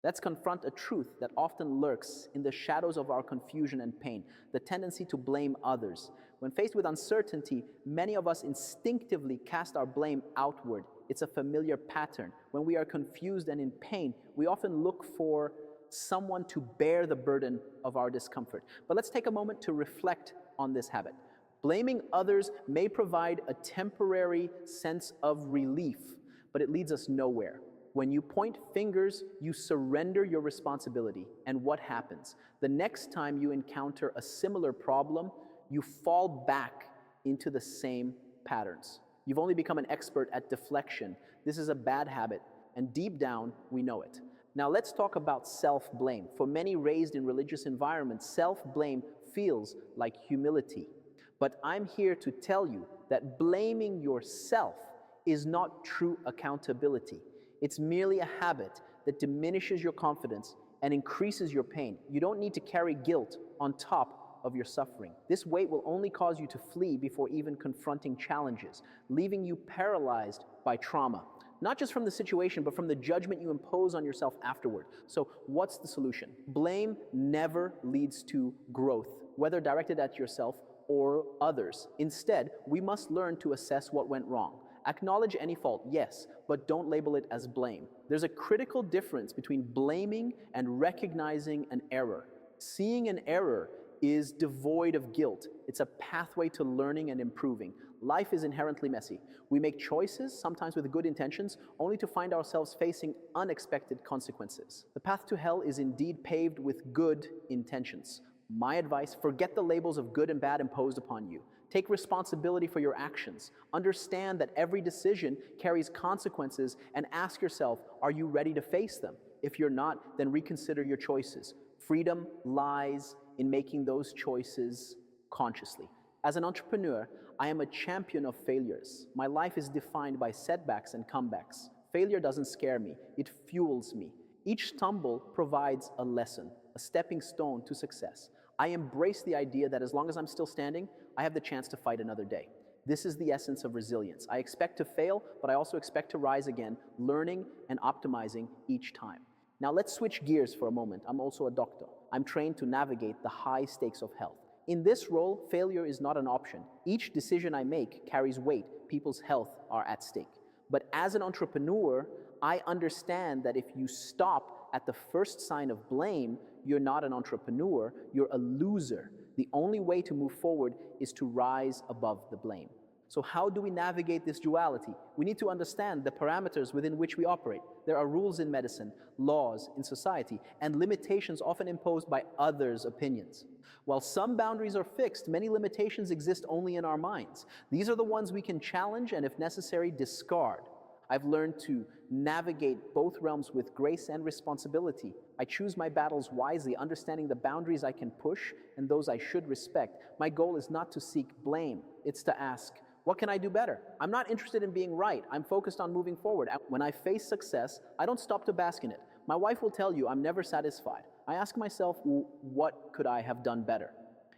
Let's confront a truth that often lurks in the shadows of our confusion and pain, the tendency to blame others. When faced with uncertainty, many of us instinctively cast our blame outward. It's a familiar pattern. When we are confused and in pain, we often look for someone to bear the burden of our discomfort. But let's take a moment to reflect on this habit. Blaming others may provide a temporary sense of relief, but it leads us nowhere. When you point fingers, you surrender your responsibility. And what happens? The next time you encounter a similar problem, you fall back into the same patterns. You've only become an expert at deflection. This is a bad habit, and deep down, we know it. Now let's talk about self-blame. For many raised in religious environments, self-blame feels like humility. But I'm here to tell you that blaming yourself is not true accountability. It's merely a habit that diminishes your confidence and increases your pain. You don't need to carry guilt on top of your suffering. This weight will only cause you to flee before even confronting challenges, leaving you paralyzed by trauma. Not just from the situation, but from the judgment you impose on yourself afterward. So what's the solution? Blame never leads to growth, whether directed at yourself or others. Instead, we must learn to assess what went wrong. Acknowledge any fault, yes, but don't label it as blame. There's a critical difference between blaming and recognizing an error. Seeing an error is devoid of guilt. It's a pathway to learning and improving. Life is inherently messy. We make choices, sometimes with good intentions, only to find ourselves facing unexpected consequences. The path to hell is indeed paved with good intentions. My advice, forget the labels of good and bad imposed upon you. Take responsibility for your actions. Understand that every decision carries consequences and ask yourself, are you ready to face them? If you're not, then reconsider your choices. Freedom lies in making those choices consciously. As an entrepreneur, I am a champion of failures. My life is defined by setbacks and comebacks. Failure doesn't scare me, it fuels me. Each stumble provides a lesson, a stepping stone to success. I embrace the idea that as long as I'm still standing, I have the chance to fight another day. This is the essence of resilience. I expect to fail, but I also expect to rise again, learning and optimizing each time. Now let's switch gears for a moment. I'm also a doctor. I'm trained to navigate the high stakes of health. In this role, failure is not an option. Each decision I make carries weight. People's health are at stake. But as an entrepreneur, I understand that if you stop at the first sign of blame, you're not an entrepreneur, you're a loser. The only way to move forward is to rise above the blame. So how do we navigate this duality? We need to understand the parameters within which we operate. There are rules in medicine, laws in society, and limitations often imposed by others' opinions. While some boundaries are fixed, many limitations exist only in our minds. These are the ones we can challenge and, if necessary, discard. I've learned to navigate both realms with grace and responsibility. I choose my battles wisely, understanding the boundaries I can push and those I should respect. My goal is not to seek blame. It's to ask, what can I do better? I'm not interested in being right. I'm focused on moving forward. When I face success, I don't stop to bask in it. My wife will tell you I'm never satisfied. I ask myself, what could I have done better?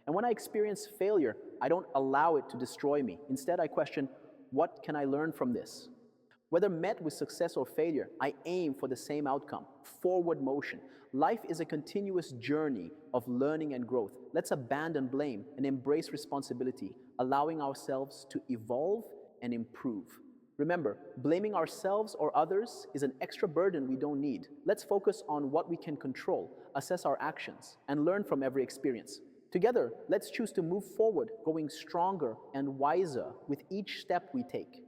And when I experience failure, I don't allow it to destroy me. Instead, I question, what can I learn from this? Whether met with success or failure, I aim for the same outcome, forward motion. Life is a continuous journey of learning and growth. Let's abandon blame and embrace responsibility, allowing ourselves to evolve and improve. Remember, blaming ourselves or others is an extra burden we don't need. Let's focus on what we can control, assess our actions, and learn from every experience. Together, let's choose to move forward, growing stronger and wiser with each step we take.